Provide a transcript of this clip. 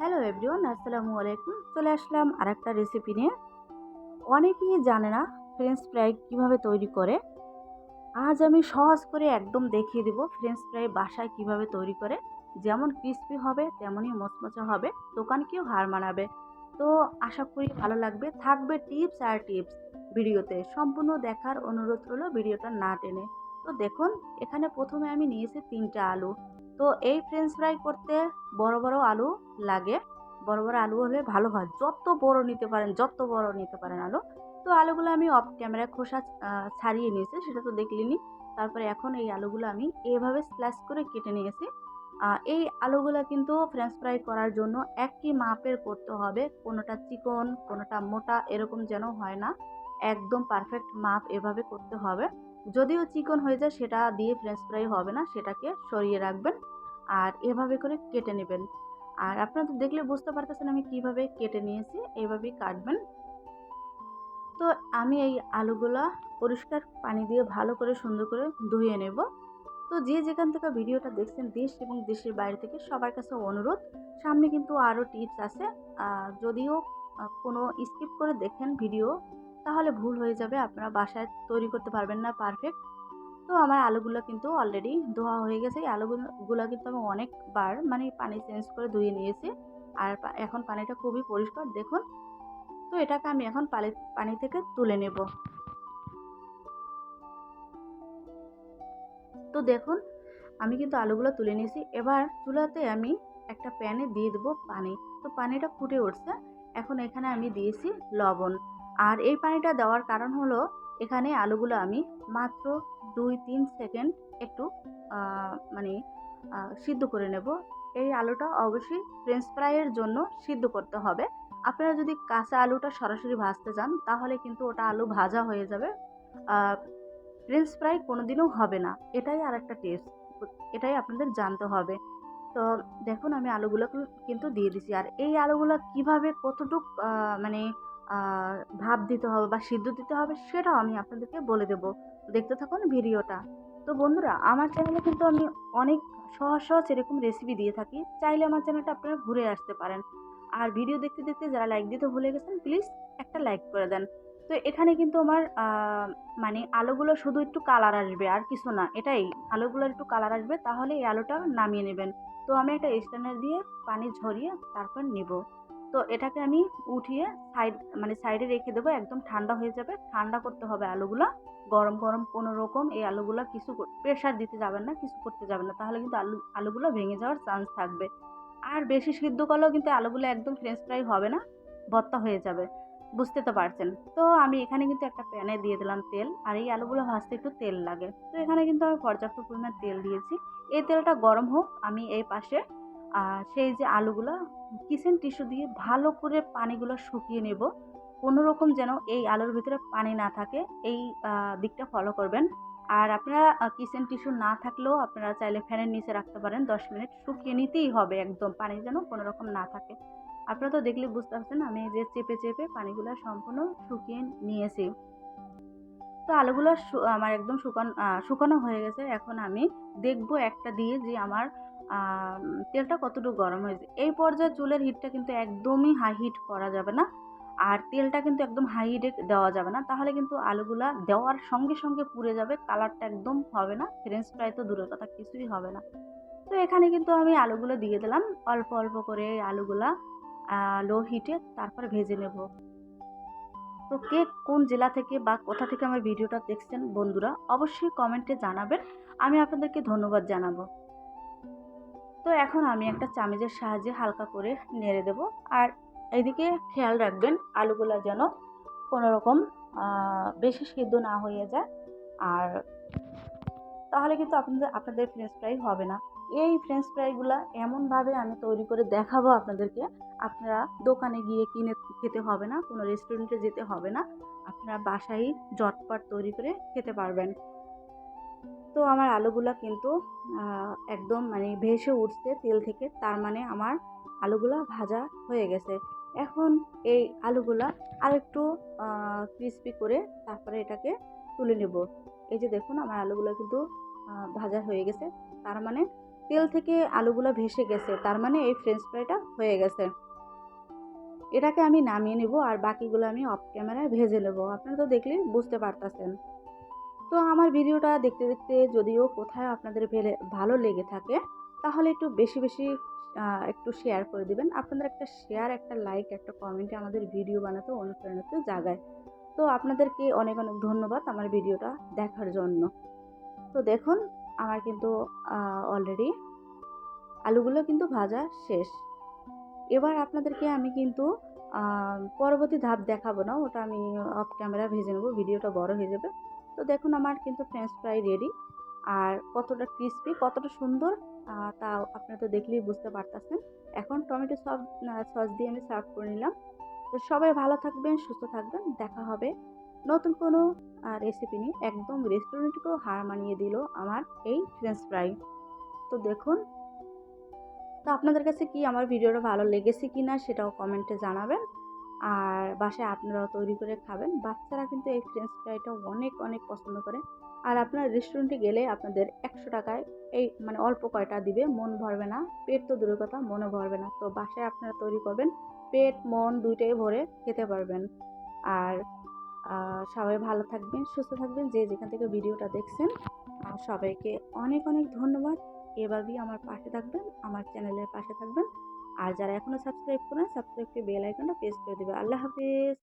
Hello everyone, আসসালামু আলাইকুম। চলে আসলাম আরেকটা রেসিপি নিয়ে। অনেকেই জানে না ফ্রেঞ্চ ফ্রাই কিভাবে তৈরি করে। আজ আমি সহজ করে একদম দেখিয়ে দিব ফ্রেঞ্চ ফ্রাই বাসায় কিভাবে তৈরি করে। যেমন ক্রিস্পি হবে তেমনই মচমচে হবে, দোকানকেও হার মানাবে। তো আশা করি ভালো লাগবে, থাকবে টিপস আর টিপস। ভিডিওতে সম্পূর্ণ দেখার অনুরোধ রইল, ভিডিওটা না টেনে। তো দেখুন, এখানে প্রথমে আমি নিয়েছি 3টা আলু। তো এই ফ্রেঞ্চ ফ্রাই করতে বড় বড় আলু লাগে। বড় বড় আলু হলে ভালো হয়, যত বড় নিতে পারেন যত বড় নিতে পারেন আলু। তো আলুগুলো আমি অফ ক্যামেরা খোসা ছাড়িয়ে নিয়েছি, সেটা তো দেখলেনি। তারপরে এখন এই আলুগুলো আমি এভাবে স্লাইস করে কেটে নিয়েছি। এই আলুগুলো কিন্তু ফ্রেঞ্চ ফ্রাই করার জন্য একই মাপের করতে হবে, কোনোটা চিকন কোনোটা মোটা এরকম যেন হয় না। একদম পারফেক্ট মাপ এভাবে করতে হবে। যদিও চিকন হয়ে যায় সেটা দিয়ে ফ্রেঞ্চ ফ্রাই হবে না, সেটাকে সরিয়ে রাখবেন। আর এভাবে করে কেটে নেবেন। আর আপনারা তো দেখলে বুঝতে পারতেছেন আমি কিভাবে কেটে নিয়েছি, এইভাবেই কাটবেন। তো আমি এই আলুগুলা পরিষ্কার পানি দিয়ে ভালো করে সুন্দর করে ধুয়ে নেব। তো যে যেখান থেকে ভিডিওটা দেখছেন, দেশ এবং দেশের বাইরে থেকে, সবার কাছে অনুরোধ, সামনে কিন্তু আরও টিপস আছে। যদিও কোনো স্কিপ করে দেখেন ভিডিও, তাহলে ভুল হয়ে যাবে, আপনারা বাসায় তৈরি করতে পারবেন না পারফেক্ট। তো আমার আলুগুলো কিন্তু অলরেডি ধোয়া হয়ে গেছে। এই আলুগুলো কিন্তু আমি অনেকবার মানে পানি চেঞ্জ করে ধুয়ে নিয়েছি। আর এখন পানিটা খুবই পরিষ্কার দেখুন। তো এটাকে আমি এখন পানি থেকে তুলে নেব। তো দেখুন, আমি কিন্তু আলুগুলো তুলে নিয়েছি। এবার চুলাতে আমি একটা প্যানে দিয়ে দেবো পানি। তো পানিটা ফুটে উঠছে। এখন এখানে আমি দিয়েছি লবণ। আর এই পানিটা দেওয়ার কারণ হলো, এখানে আলুগুলো আমি মাত্র 2-3 সেকেন্ড একটু মানে সিদ্ধ করে নেব। এই আলুটা অবশ্যই ফ্রেঞ্চ ফ্রাইয়ের জন্য সিদ্ধ করতে হবে। আপনারা যদি কাঁচা আলুটা সরাসরি ভাজতে চান তাহলে কিন্তু ওটা আলু ভাজা হয়ে যাবে, ফ্রেঞ্চ ফ্রাই কোনোদিনও হবে না। এটাই আরেকটা টেস্ট, এটাই আপনাদের জানতে হবে। তো দেখুন, আমি আলুগুলো কিন্তু দিয়ে দিছি। আর এই আলুগুলো কিভাবে কতটুক মানে ভাপ দিতে হবে বা সিদ্ধ দিতে হবে সেটাও আমি আপনাদেরকে বলে দেব। দেখতে থাকুন ভিডিওটা। তো বন্ধুরা, আমার চ্যানেলে কিন্তু আমি অনেক সহজ সহজ এরকম রেসিপি দিয়ে থাকি, চাইলে আমার চ্যানেলটা আপনারা ঘুরে আসতে পারেন। আর ভিডিও দেখতে দেখতে যারা লাইক দিতে ভুলে গেছেন, প্লিজ একটা লাইক করে দেন। তো এখানে কিন্তু আমার মানে আলুগুলো শুধু একটু কালার আসবে, আর কিছু না। এটাই, আলুগুলোর একটু কালার আসবে, তাহলে এই আলুটা নামিয়ে নেবেন। তো আমি একটা স্ট্যান্ডার দিয়ে পানি ঝরিয়ে তারপর নিব। তো এটাকে আমি উঠিয়ে সাইডে রেখে দেবো, একদম ঠান্ডা হয়ে যাবে। ঠান্ডা করতে হবে আলুগুলা। গরম গরম কোনো রকম এই আলুগুলা কিছু প্রেশার দিতে যাবেন না, কিছু করতে যাবেন না, তাহলে কিন্তু আলুগুলো ভেঙে যাওয়ার চান্স থাকবে। আর বেশি সিদ্ধ করলেও কিন্তু আলুগুলো একদম ফ্রেঞ্চ ফ্রাই হবে না, ভর্তা হয়ে যাবে। বুঝতে তো পারছেন। তো আমি এখানে কিন্তু একটা প্যানে দিয়ে দিলাম তেল। আর এই আলুগুলো ভাজতে একটু তেল লাগে, তো এখানে কিন্তু আমি পর্যাপ্ত পরিমাণ তেল দিয়েছি। এই তেলটা গরম হোক, আমি এই পাশে সেই যে আলুগুলো কিচেন টিস্যু দিয়ে ভালো করে পানিগুলো শুকিয়ে নেব। কোনো রকম যেন এই আলুর ভিতরে পানি না থাকে, এই দিকটা ফলো করবেন। আর আপনারা কিচেন টিস্যু না থাকলেও আপনারা চাইলে ফ্যানের নিচে রাখতে পারেন, 10 মিনিট শুকিয়ে নিতেই হবে, একদম পানি যেন কোনো রকম না থাকে। আপনারা তো দেখলে বুঝতে পারছেন আমি যে চেপে চেপে পানিগুলো সম্পূর্ণ শুকিয়ে নিয়েছি। তো আলুগুলো আমার একদম শুকানো হয়ে গেছে। এখন আমি দেখব একটা দিয়ে যে আমার তেলটা কতটুকু গরম হয়েছে। এই পর্যায়ে চুলের হিটটা কিন্তু একদমই হাই হিট করা যাবে না। আর তেলটা কিন্তু একদম হাই হিটে দেওয়া যাবে না, তাহলে কিন্তু আলুগুলা দেওয়ার সঙ্গে সঙ্গে পুড়ে যাবে, কালারটা একদম হবে না। ফ্রেঞ্চ ফ্রাই তো দূরের কথা, কিছুই হবে না। তো এখানে কিন্তু আমি আলুগুলো দিয়ে দিলাম, অল্প অল্প করে আলুগুলা লো হিটে তারপরে ভেজে নেব। তো কে কোন জেলা থেকে বা কোথা থেকে আমার ভিডিওটা দেখছেন বন্ধুরা, অবশ্যই কমেন্টে জানাবেন, আমি আপনাদেরকে ধন্যবাদ জানাবো। তো এখন আমি একটা চামচের সাহায্যে হালকা করে নেড়ে দেব। আর এইদিকে খেয়াল রাখবেন আলুগুলা যেন কোনো রকম বেশি সিদ্ধ না হয়ে যায়। আর তাহলে কিন্তু আপনাদের ফ্রেঞ্চ ফ্রাই হবে না। এই ফ্রেঞ্চ ফ্রাইগুলো এমনভাবে আমি তৈরি করে দেখাবো আপনাদেরকে, আপনারা দোকানে গিয়ে কিনে খেতে হবে না, কোনো রেস্টুরেন্টে যেতে হবে না, আপনারা বাসায় ঝটপট তৈরি করে খেতে পারবেন। তো আমার আলুগুলা কিন্তু একদম মানে ভেসে উঠছে তেল থেকে, তার মানে আমার আলুগুলা ভাজা হয়ে গেছে। এখন এই আলুগুলা আরেকটু ক্রিস্পি করে তারপরে এটাকে তুলে নেব। এই যে দেখুন, আমার আলুগুলো কিন্তু ভাজা হয়ে গেছে, তার মানে তেল থেকে আলুগুলো ভেসে গেছে, তার মানে এই ফ্রেঞ্চ ফ্রাইটা হয়ে গেছে। এটাকে আমি নামিয়ে নেব আর বাকিগুলো আমি অফ ক্যামেরায় ভেজে নেব। আপনারা তো দেখলেই বুঝতে পারতেছেন। তো আমার ভিডিওটা দেখতে দেখতে যদিও কোথায় আপনাদের ভালো লেগে থাকে, তাহলে একটু বেশি বেশি একটু শেয়ার করে দিবেন। আপনাদের একটা শেয়ার, একটা লাইক, একটা কমেন্টে আমাদের ভিডিও বানাতে অনুপ্রাণিত জাগায়। তো আপনাদেরকে অনেক অনেক ধন্যবাদ আমার ভিডিওটা দেখার জন্য। তো দেখুন, আমার কিন্তু অলরেডি আলুগুলো কিন্তু ভাজা শেষ। এবার আপনাদেরকে আমি কিন্তু পরবর্তী ধাপ দেখাবো না, ওটা আমি অফ ক্যামেরা ভেজে নেবো, ভিডিওটা বড় হয়ে যাবে। তো দেখুন, আমার কিন্তু ফ্রেঞ্চ ফ্রাই রেডি। আর কতটা ক্রিস্পি, কতটা সুন্দর, তা আপনারা তো দেখলেই বুঝতে পারতেছেন। এখন টমেটো সস দিয়ে আমি সার্ভ করে নিলাম। তো সবাই ভালো থাকবেন, সুস্থ থাকবেন। দেখা হবে নতুন কোনো রেসিপি নিয়ে। একদম রেস্টুরেন্টকেও হার মানিয়ে দিল আমার এই ফ্রেঞ্চ ফ্রাই। তো দেখুন, তো আপনাদের কাছে কি আমার ভিডিওটা ভালো লেগেছে কি না সেটাও কমেন্টে জানাবেন। আর বাসায় আপনারাও তৈরি করে খাবেন। বাচ্চারা কিন্তু এই ফ্রেঞ্চ ফ্রাইটা অনেক অনেক পছন্দ করে। আর আপনার রেস্টুরেন্টে গেলে আপনাদের ১০০ টাকায় এই মানে অল্প কয়টা দিবে, মন ভরবে না। পেট তো দূরের কথা, মনও ভরবে না। তো বাসায় আপনারা তৈরি করবেন, পেট মন দুইটাই ভরে খেতে পারবেন। আর সবাই ভালো থাকবেন, সুস্থ থাকবেন, যে যেখান থেকে ভিডিওটা দেখছেন। সবাইকে অনেক অনেক ধন্যবাদ। এভাবেই আমার পাশে থাকবেন, আমার চ্যানেলের পাশে থাকবেন। আর যারা এখনও সাবস্ক্রাইব করেন, সাবস্ক্রাইব করে বেল আইকনটা প্রেস করে দেবে। আল্লাহ হাফেজ।